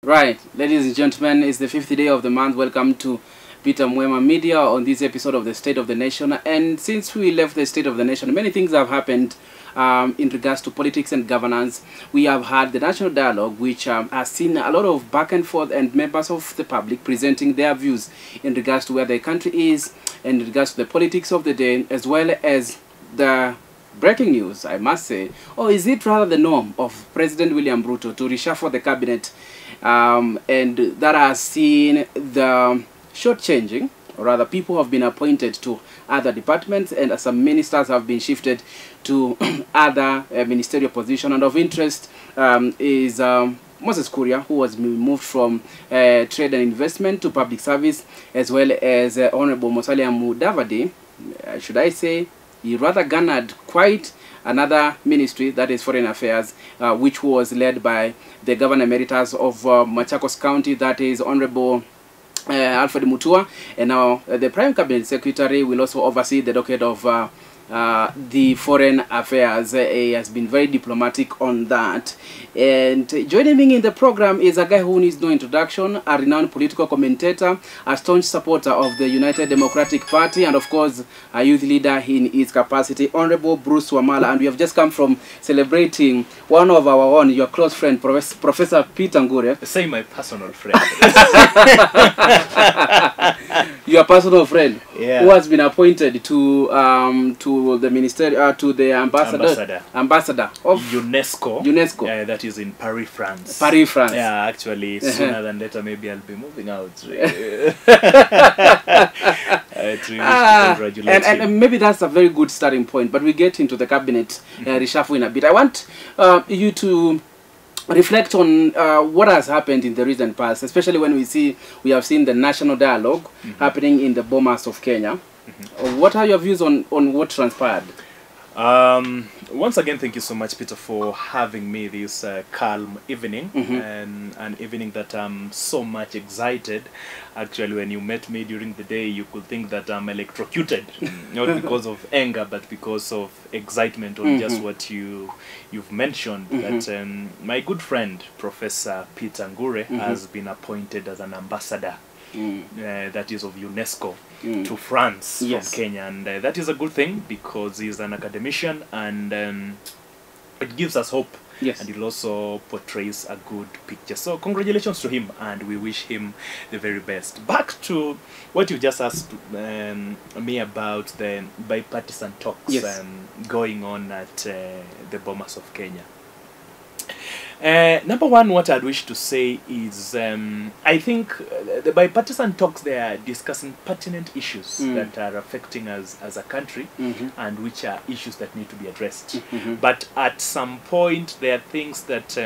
Right, ladies and gentlemen, it's the 50th day of the month. Welcome to Peter Mwema Media on this episode of the State of the Nation. And since we left the State of the Nation, many things have happened in regards to politics and governance. We have had the national dialogue, which has seen a lot of back and forth and members of the public presenting their views in regards to where the country is, and in regards to the politics of the day, as well as the breaking news, I must say, or is it rather the norm of President William Ruto to reshuffle the cabinet, and that has seen the shortchanging, or rather people have been appointed to other departments and some ministers have been shifted to other ministerial positions. And of interest is Moses Kuria, who was moved from trade and investment to public service, as well as Honorable Musalia Mudavadi, should I say. He rather garnered quite another ministry, that is Foreign Affairs, which was led by the Governor Emeritus of Machakos County, that is Honorable Alfred Mutua. And now the Prime Cabinet Secretary will also oversee the docket of the Foreign Affairs. He has been very diplomatic on that. And joining me in the program is a guy who needs no introduction, a renowned political commentator, a staunch supporter of the United Democratic Party, and of course a youth leader in his capacity, Honorable Bruce Wamalwa. And we have just come from celebrating one of our own, your close friend, Professor Peter Ngure. Say my personal friend. Your personal friend, yeah, who has been appointed to the minister, to the ambassador of UNESCO. That is in Paris, France. Paris, France. Yeah, actually, sooner than later, maybe I'll be moving out. And maybe that's a very good starting point. But we get into the cabinet reshuffle in a bit. I want you to reflect on what has happened in the recent past, especially when we have seen the national dialogue happening in the Bomas of Kenya. What are your views on what transpired? Once again, thank you so much, Peter, for having me this calm evening, and an evening that I'm so much excited. Actually, when you met me during the day, you could think that I'm electrocuted, not because of anger, but because of excitement on just what you've mentioned. That my good friend, Professor Peter Ngure, has been appointed as an ambassador, that is of UNESCO, to France, from Kenya, and that is a good thing because he's an academician, and it gives us hope, and it also portrays a good picture. So congratulations to him, and we wish him the very best. Back to what you just asked me about the bipartisan talks going on at the Bomas of Kenya. Number one, what I'd wish to say is I think the bipartisan talks, they are discussing pertinent issues that are affecting us as a country, and which are issues that need to be addressed. But at some point, there are things that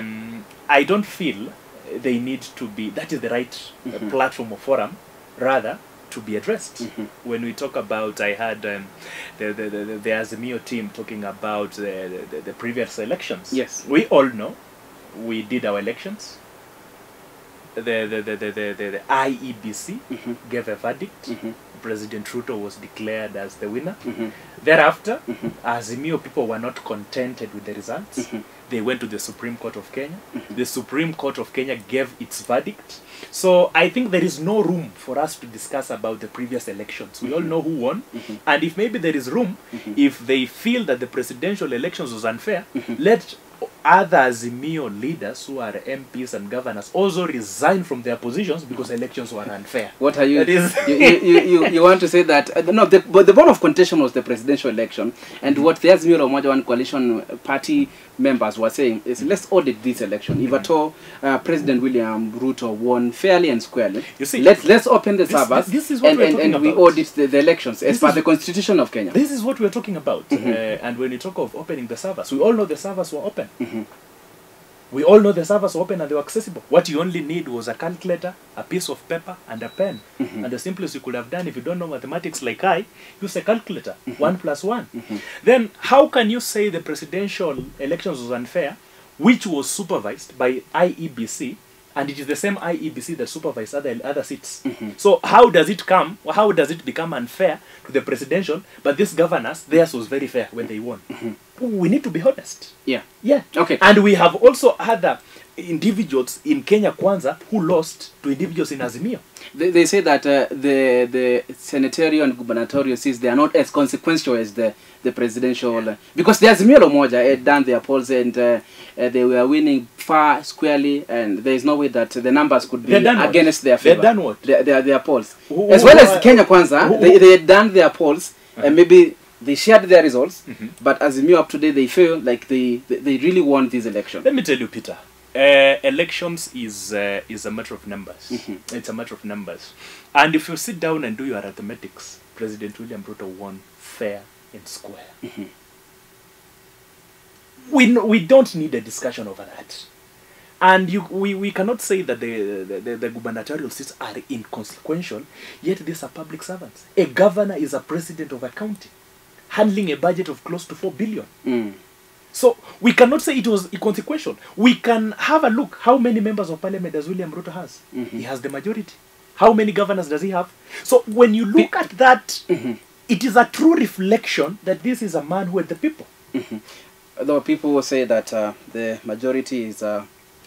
I don't feel they need to be, that is the right platform or forum, rather, to be addressed. When we talk about, I had the Azimio team talking about the previous elections. Yes. We all know we did our elections. The IEBC gave a verdict. President Ruto was declared as the winner. Thereafter, Azimio people were not contented with the results. They went to the Supreme Court of Kenya. The Supreme Court of Kenya gave its verdict. So I think there is no room for us to discuss about the previous elections. We all know who won. And if maybe there is room, if they feel that the presidential elections was unfair, let other Azimio leaders who are MPs and governors also resign from their positions because elections were unfair. What are you? You want to say that no? But the bone of contention was the presidential election, and what the Azimio Umoja One coalition party members were saying is, let's audit this election. If at all President William Ruto won fairly and squarely, you see, let's open the servers and we audit the elections as per the Constitution of Kenya. This is what we're talking about. And when you talk of opening the servers, we all know the servers were open. We all know the servers were open and they were accessible. What you only need was a calculator, a piece of paper, and a pen. And the simplest you could have done, if you don't know mathematics like I, use a calculator. 1 + 1. Then how can you say the presidential elections was unfair, which was supervised by IEBC, and it is the same IEBC that supervised other seats? So how does it become unfair to the presidential, but these governors, theirs was very fair when they won? We need to be honest. Yeah. Yeah. Okay. And we have also other individuals in Kenya Kwanza who lost to individuals in Azimio. They say that the senatorial and gubernatorial seats, they are not as consequential as the presidential, because the Azimio Moja had done their polls and they were winning far squarely, and there is no way that the numbers could be against their favor. They've done what? Their polls. As well as Kenya Kwanza, they had done their polls, and maybe they shared their results, but Azimio up to date, they feel like they really won this election. Let me tell you, Peter. Elections is a matter of numbers. It's a matter of numbers. And if you sit down and do your arithmetics, President William Ruto won fair and square. We don't need a discussion over that. And we cannot say that the gubernatorial seats are inconsequential, yet these are public servants. A governor is a president of a county, handling a budget of close to 4 billion. So we cannot say it was inconsequential. We can have a look. How many members of parliament does William Ruto has? He has the majority. How many governors does he have? So when you look at that, it is a true reflection that this is a man who had the people. Though people will say that the majority is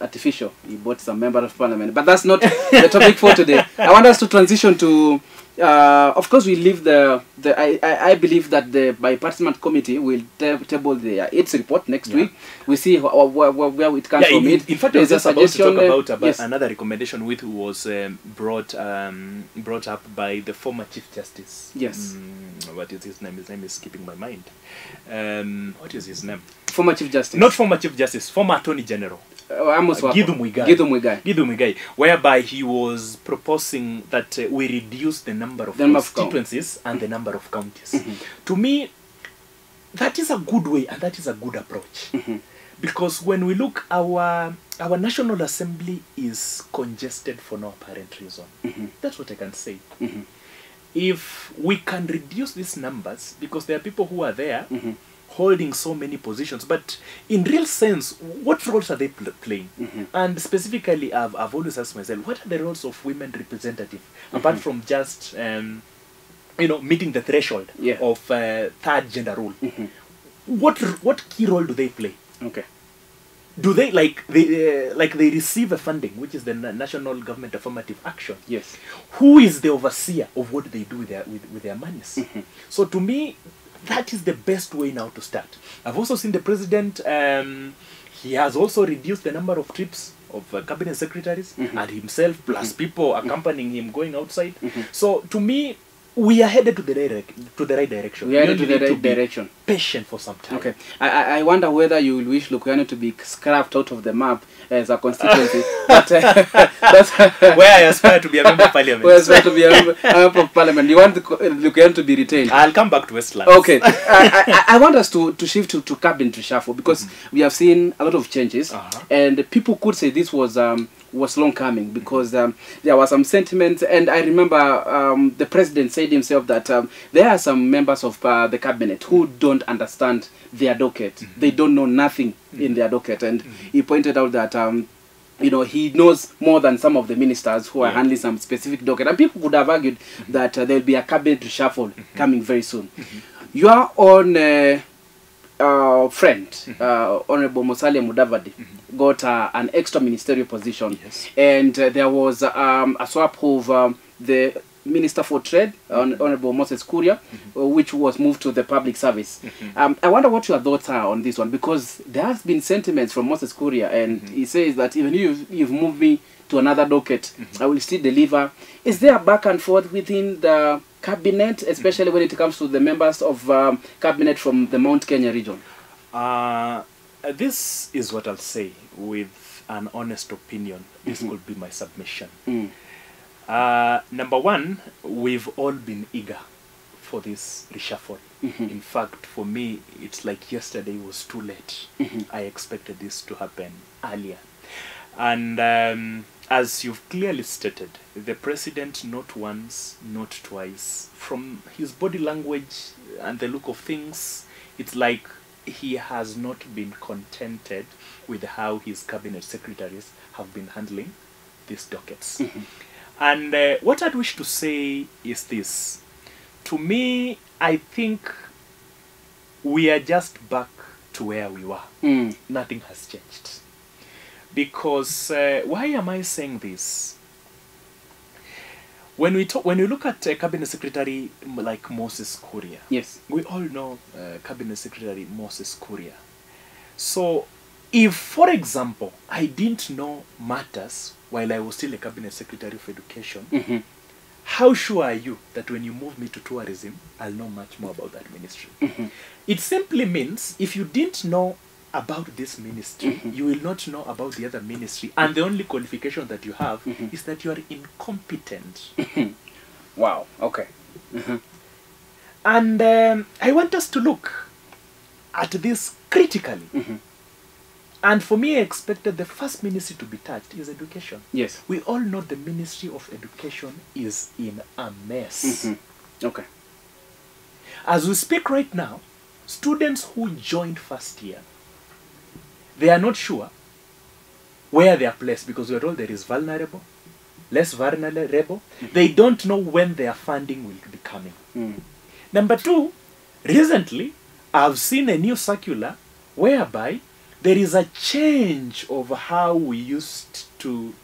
artificial. He bought some members of parliament. But that's not the topic for today. I want us to transition to... of course, we leave I believe that the bipartisan committee will table its report next week. We see where it comes from. In fact, there's a suggestion about another recommendation which was brought up by the former Chief Justice. Yes. What is his name? His name is skipping my mind. What is his name? Former Chief Justice. Not former Chief Justice. Former Attorney General. Githu Muigai, whereby he was proposing that we reduce the number of constituencies and the number of counties. To me, that is a good way and that is a good approach. Because when we look, our National Assembly is congested for no apparent reason. That's what I can say. If we can reduce these numbers, because there are people who are there holding so many positions, but in real sense, what roles are they playing? And specifically, I've always asked myself, what are the roles of women representatives, apart from just meeting the threshold of third gender role? What key role do they play? Do they they receive a funding, which is the National Government Affirmative Action? Yes. Who is the overseer of what they do with their monies? So to me, that is the best way now to start. I've also seen the president, he has also reduced the number of trips of cabinet secretaries and himself, plus people accompanying him going outside. So to me, we are headed to the right direction. We are headed to the right direction. Patient for some time. Okay. I wonder whether you will wish Lukiano to be scrapped out of the map as a constituency. But that's where I aspire to be a member of parliament. Where I aspire to be a member of parliament. You want Lukiano to be retained? I'll come back to Westlands. Okay. I want us to shift to cabinet reshuffle, because we have seen a lot of changes, and people could say this was long coming, because there were some sentiments, and I remember the president said himself that there are some members of the cabinet who don't understand their docket. They don't know nothing in their docket, and he pointed out that he knows more than some of the ministers who are handling some specific docket, and people could have argued that there will be a cabinet reshuffle coming very soon. Your own friend, Honorable Musalia Mudavadi, got an extra ministerial position, and there was a swap of the Minister for Trade, Honorable Moses Kuria, which was moved to the public service. I wonder what your thoughts are on this one, because there has been sentiments from Moses Kuria, and he says that even if you've moved me to another docket, I will still deliver. Is there a back and forth within the cabinet, especially when it comes to the members of cabinet from the Mount Kenya region? This is what I'll say with an honest opinion. This could be my submission. Number one, we've all been eager for this reshuffle. In fact, for me, it's like yesterday was too late. I expected this to happen earlier. And as you've clearly stated, the president not once, not twice, from his body language and the look of things, it's like he has not been contented with how his cabinet secretaries have been handling these dockets. And what I'd wish to say is this. To me, I think we are just back to where we were. Nothing has changed. Because why am I saying this? When we look at Cabinet Secretary like Moses Kuria, Yes. we all know Cabinet Secretary Moses Kuria. So, if, for example, I didn't know matters while I was still a Cabinet Secretary of Education, how sure are you that when you move me to tourism, I'll know much more about that ministry? It simply means if you didn't know about this ministry, you will not know about the other ministry, and the only qualification that you have is that you are incompetent. Wow, okay. And I want us to look at this critically. And for me, I expected the first ministry to be touched is education. Yes. We all know the Ministry of Education is in a mess. Okay. As we speak right now, students who joined first year, they are not sure where they are placed, because we are told there is vulnerable, less vulnerable. They don't know when their funding will be coming. Number two, recently, I've seen a new circular whereby there is a change of how we used to,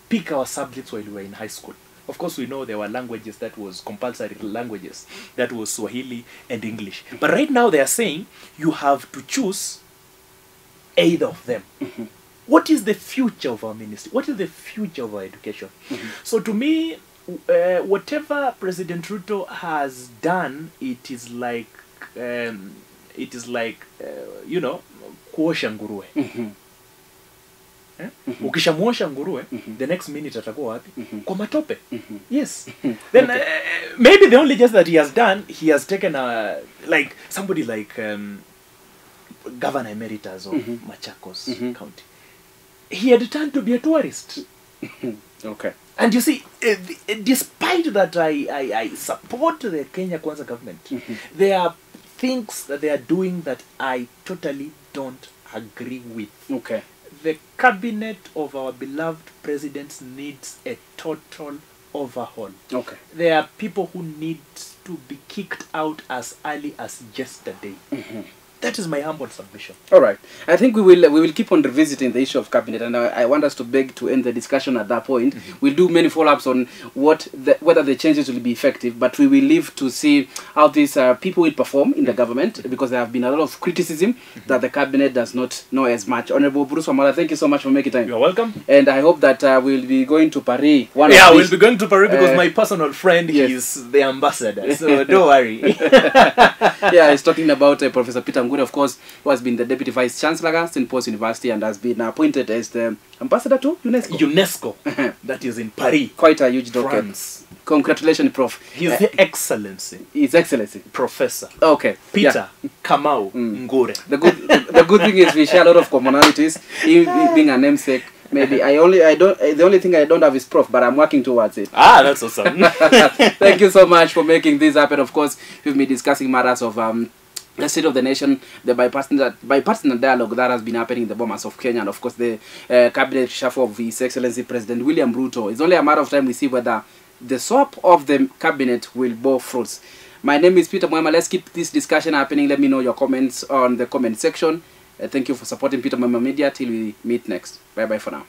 pick our subjects while we were in high school. Of course, we know there were languages that was compulsory languages. That was Swahili and English. But right now they are saying you have to choose either of them. What is the future of our ministry? What is the future of our education? So to me, whatever President Ruto has done, it is like, kuosha nguruwe. Ukishamuosha nguruwe, the next minute atakuwa wapi? Kwa matope. Yes. Then maybe the only just that he has done, he has taken like somebody like Governor Emeritus of Machakos County. He had turned to be a tourist. Okay. And you see, despite that I support the Kenya Kwanza government, there are things that they are doing that I totally don't agree with. Okay. The cabinet of our beloved president needs a total overhaul. Okay. There are people who need to be kicked out as early as yesterday. That is my humble submission. All right. I think we will keep on revisiting the issue of cabinet, and I want us to beg to end the discussion at that point. We'll do many follow-ups on whether the changes will be effective, but we will live to see how these people will perform in the government, because there have been a lot of criticism that the cabinet does not know as much. Honorable Bruce Wamalwa, thank you so much for making time. You're welcome. And I hope that we'll be going to Paris. We'll be going to Paris because my personal friend is the ambassador, so don't worry. Yeah, he's talking about Professor Peter Ngure, of course, who has been the Deputy Vice Chancellor at St. Paul's University and has been appointed as the ambassador to UNESCO. UNESCO, that is in Paris. Quite a huge document. France. Congratulations, Prof. His Excellency. His Excellency. Professor. Okay. Peter Kamau Ngure. The good thing is we share a lot of commonalities. He being a namesake. Maybe the only thing I don't have is Prof, but I'm working towards it. That's awesome. Thank you so much for making this happen. Of course, we've been discussing matters of the state of the nation, the bipartisan dialogue that has been happening in the bombers of Kenya, and of course the cabinet reshuffle of His Excellency President William Ruto. It's only a matter of time we see whether the swap of the cabinet will bear fruits. My name is Peter Mwema. Let's keep this discussion happening. Let me know your comments on the comment section. Thank you for supporting Peter Mwema Media. Till we meet next. Bye bye for now.